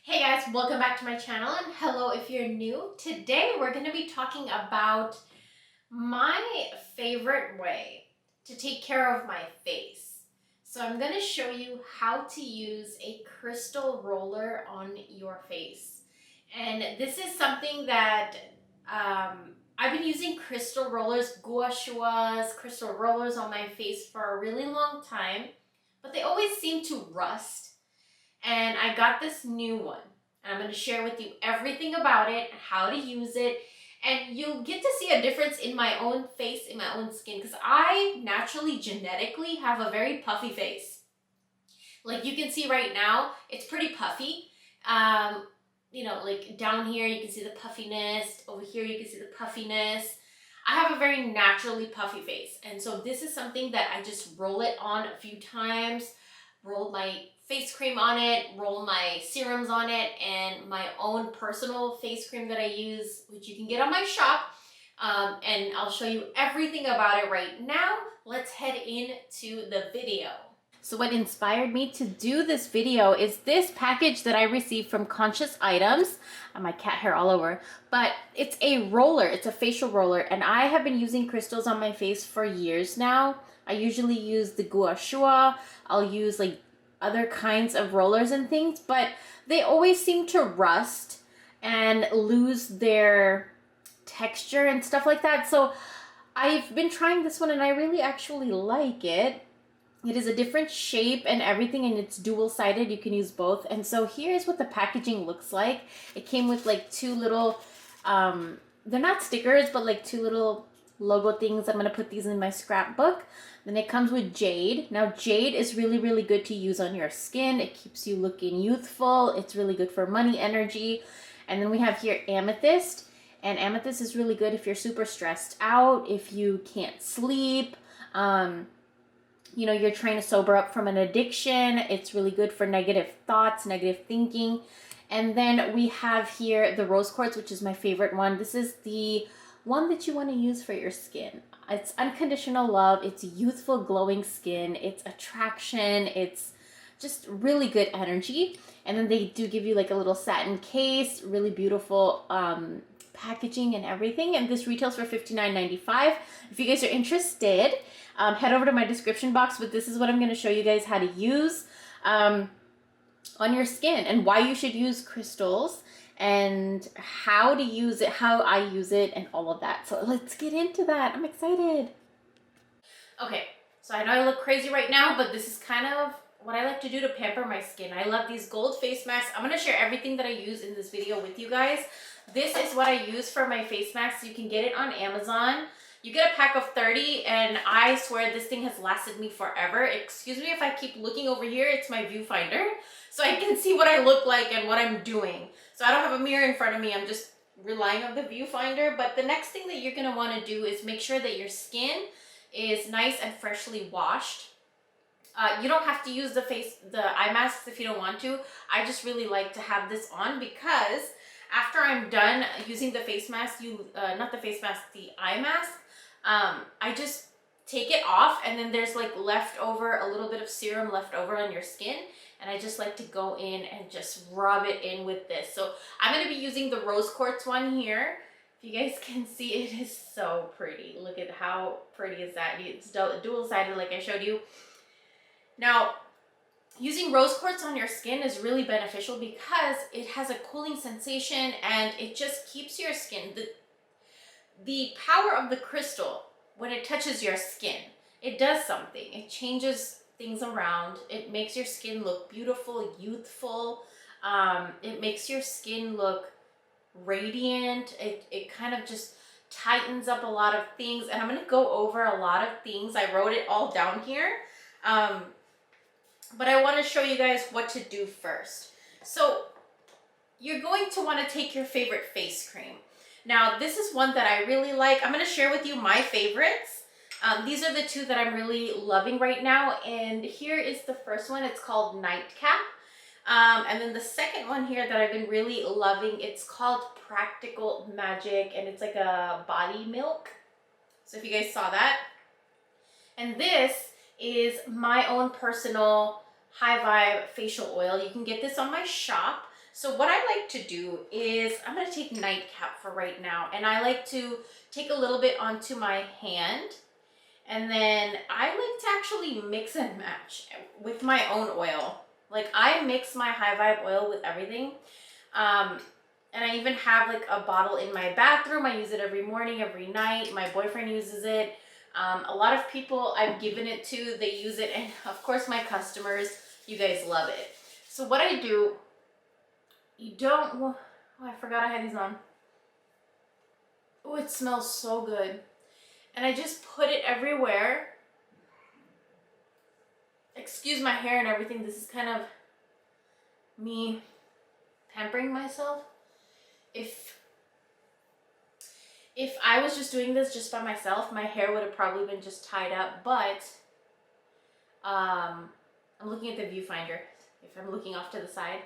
Hey guys, welcome back to my channel and hello if you're new. Today we're going to be talking about my favorite way to take care of my face. So I'm going to show you how to use a crystal roller on your face. And this is something that I've been using crystal rollers, gua shuas, crystal rollers on my face for a really long time, but they always seem to rust. And I got this new one. And I'm going to share with you everything about it, how to use it, and you'll get to see a difference in my own face, in my own skin, because I naturally, genetically have a very puffy face. Like you can see right now, it's pretty puffy. Like down here, you can see the puffiness. Over here, you can see the puffiness. I have a very naturally puffy face. And so this is something that I just roll it on a few times, roll my face cream on it, roll my serums on it, and my own personal face cream that I use, which you can get on my shop. And I'll show you everything about it right now. Let's head into the video. So what inspired me to do this video is this package that I received from Conscious Items. My cat hair all over, but it's a roller. It's a facial roller, and I have been using crystals on my face for years now. I usually use the Gua Shui. I'll use like other kinds of rollers and things, but they always seem to rust and lose their texture and stuff like that. So I've been trying this one and I really actually like it. It is a different shape and everything, and it's dual-sided. You can use both. And so here's what the packaging looks like. It came with like two little, they're not stickers, but like two little logo things. I'm going to put these in my scrapbook. Then it comes with jade. Now jade is really, really good to use on your skin. It keeps you looking youthful. It's really good for money energy. And then we have here amethyst. And amethyst is really good if you're super stressed out, if you can't sleep, you're trying to sober up from an addiction. It's really good for negative thoughts, negative thinking. And then we have here the rose quartz, which is my favorite one. This is the one that you want to use for your skin. It's unconditional love. It's youthful, glowing skin. It's attraction. It's just really good energy. And then they do give you like a little satin case, really beautiful packaging and everything. And this retails for $59.95. If you guys are interested, head over to my description box, but this is what I'm going to show you guys how to use on your skin and why you should use crystals and how to use it, how I use it, and all of that. So let's get into that. I'm excited. Okay, so I know I look crazy right now, but this is kind of what I like to do to pamper my skin. I love these gold face masks. I'm going to share everything that I use in this video with you guys. This is what I use for my face masks. You can get it on Amazon. You get a pack of 30, and I swear this thing has lasted me forever. Excuse me if I keep looking over here. It's my viewfinder, so I can see what I look like and what I'm doing. So I don't have a mirror in front of me. I'm just relying on the viewfinder. But the next thing that you're going to want to do is make sure that your skin is nice and freshly washed. You don't have to use the eye masks if you don't want to. I just really like to have this on because after I'm done using the face mask, not the face mask, the eye mask, I just take it off, and then there's like a little bit of serum left over on your skin, and I just like to go in and just rub it in with this. So I'm going to be using the rose quartz one here. If you guys can see, it is so pretty. Look at how pretty is that. It's dual-sided like I showed you. Now, using rose quartz on your skin is really beneficial because it has a cooling sensation and it just keeps your skin, the power of the crystal when it touches your skin, it does something. It changes things around. It makes your skin look beautiful, youthful. It makes your skin look radiant. It kind of just tightens up a lot of things, and I'm going to go over a lot of things. I wrote it all down here. But I want to show you guys what to do first. So you're going to want to take your favorite face cream. Now, this is one that I really like. I'm going to share with you my favorites. These are the two that I'm really loving right now. And here is the first one. It's called Nightcap. And then the second one here that I've been really loving, it's called Practical Magic. And it's like a body milk. So if you guys saw that. And this is my own personal high vibe facial oil. You can get this on my shop. So what I like to do is, I'm going to take Nightcap for right now. And I like to take a little bit onto my hand. And then I like to actually mix and match with my own oil. Like, I mix my High Vibe oil with everything. And I even have like a bottle in my bathroom. I use it every morning, every night. My boyfriend uses it. A lot of people I've given it to, they use it. And of course my customers, you guys love it. So what I do, oh, I forgot I had these on. Oh, it smells so good. And I just put it everywhere. Excuse my hair and everything. This is kind of me pampering myself. If I was just doing this just by myself, my hair would have probably been just tied up, but I'm looking at the viewfinder if I'm looking off to the side.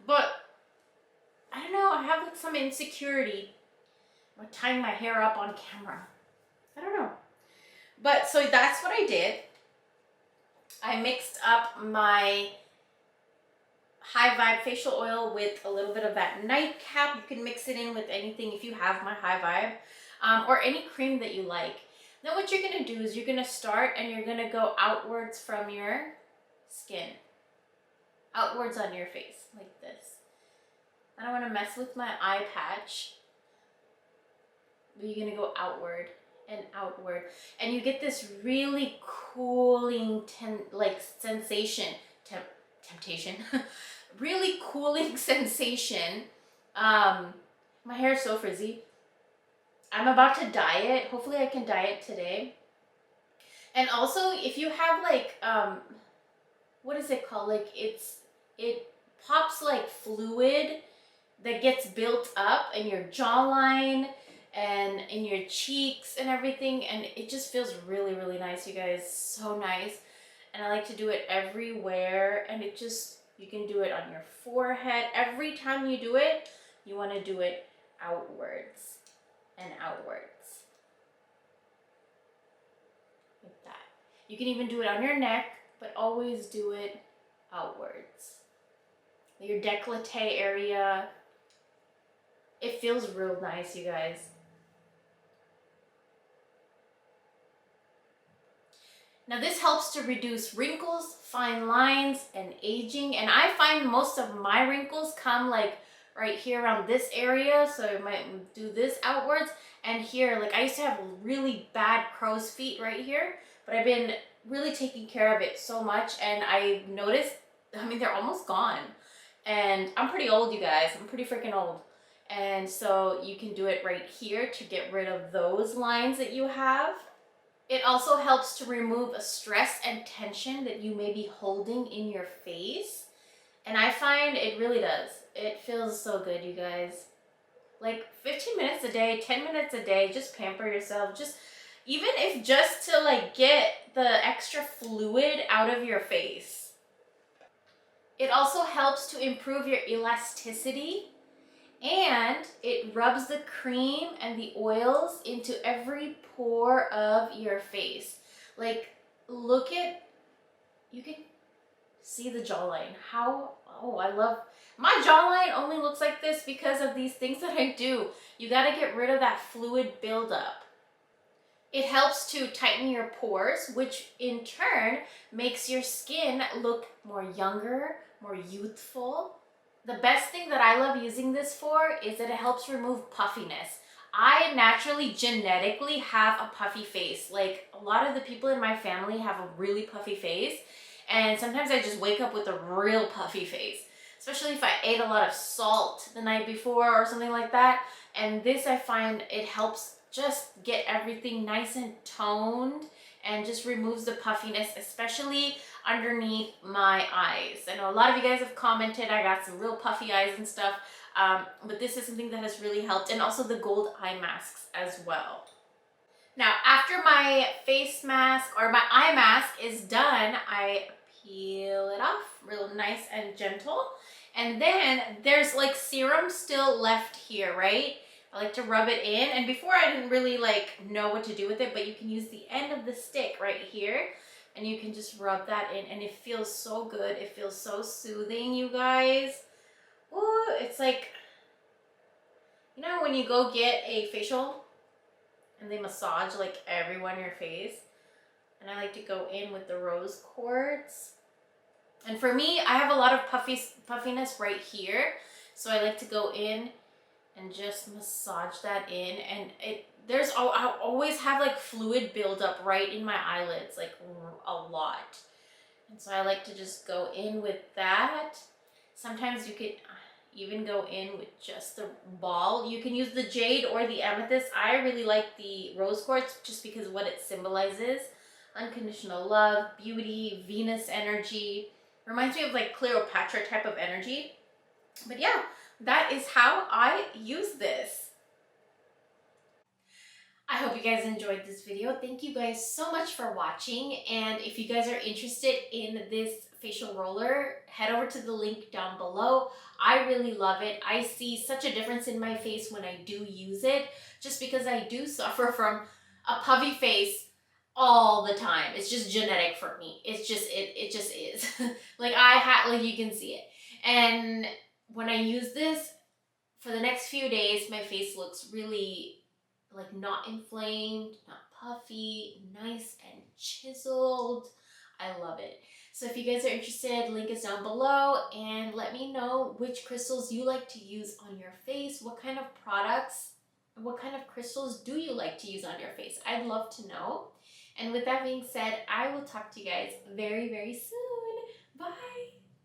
But I don't know, I have like some insecurity about tying my hair up on camera. I don't know. But so that's what I did. I mixed up my High Vibe facial oil with a little bit of that Nightcap. You can mix it in with anything if you have my High Vibe, or any cream that you like. Now what you're going to do is you're going to start and you're going to go outwards from your skin. Outwards on your face, like this. I don't want to mess with my eye patch. But you're going to go outward and outward. And you get this really cooling sensation. Temptation. Really cooling sensation. My hair is so frizzy. I'm about to dye it. Hopefully I can dye it today. And also if you have like, what is it called? Like it pops like fluid that gets built up in your jawline and in your cheeks and everything. And it just feels really, really nice, you guys. So nice. And I like to do it everywhere. And it just, you can do it on your forehead. Every time you do it, you want to do it outwards and outwards. Like that. You can even do it on your neck, but always do it outwards. Your décolleté area. It feels real nice, you guys. Now this helps to reduce wrinkles, fine lines, and aging. And I find most of my wrinkles come like right here around this area. So I might do this outwards. And here, like I used to have really bad crow's feet right here, but I've been really taking care of it so much. And I noticed, I mean, they're almost gone. And I'm pretty old, you guys. I'm pretty freaking old. And so you can do it right here to get rid of those lines that you have. It also helps to remove a stress and tension that you may be holding in your face. And I find it really does. It feels so good, you guys. Like 15 minutes a day, 10 minutes a day, just pamper yourself. Just, even if just to like get the extra fluid out of your face. It also helps to improve your elasticity. And it rubs the cream and the oils into every pore of your face. Like, look at, you can see the jawline. I love, my jawline only looks like this because of these things that I do. You gotta get rid of that fluid buildup. It helps to tighten your pores, which in turn makes your skin look more younger, more youthful. The best thing that I love using this for is that it helps remove puffiness. I naturally, genetically have a puffy face. Like a lot of the people in my family have a really puffy face. And sometimes I just wake up with a real puffy face. Especially if I ate a lot of salt the night before or something like that. And this, I find it helps just get everything nice and toned and just removes the puffiness, especially underneath my eyes. I know a lot of you guys have commented, I got some real puffy eyes and stuff, but this is something that has really helped, and also the gold eye masks as well. Now, after my face mask or my eye mask is done, I peel it off real nice and gentle, and then there's like serum still left here, right? I like to rub it in, and before I didn't really like know what to do with it, but you can use the end of the stick right here and you can just rub that in, and it feels so good. It feels so soothing, you guys. Ooh, It's like, you know, when you go get a facial and they massage like everywhere in your face, and I like to go in with the rose quartz. And for me, I have a lot of puffiness right here, so I like to go in and just massage that in. And I always have like fluid buildup right in my eyelids, like a lot. And so I like to just go in with that. Sometimes you could even go in with just the ball. You can use the jade or the amethyst. I really like the rose quartz just because of what it symbolizes. Unconditional love, beauty, Venus energy. Reminds me of like Cleopatra type of energy. But yeah, that is how I use this. I hope you guys enjoyed this video. Thank you guys so much for watching. And if you guys are interested in this facial roller, head over to the link down below. I really love it. I see such a difference in my face when I do use it, just because I do suffer from a puffy face all the time. It's just genetic for me. It's just, it just is. like you can see it. And when I use this, for the next few days, my face looks really like not inflamed, not puffy, nice and chiseled. I love it. So if you guys are interested, link is down below, and let me know which crystals you like to use on your face. What kind of products, what kind of crystals do you like to use on your face? I'd love to know. And with that being said, I will talk to you guys very, very soon. Bye.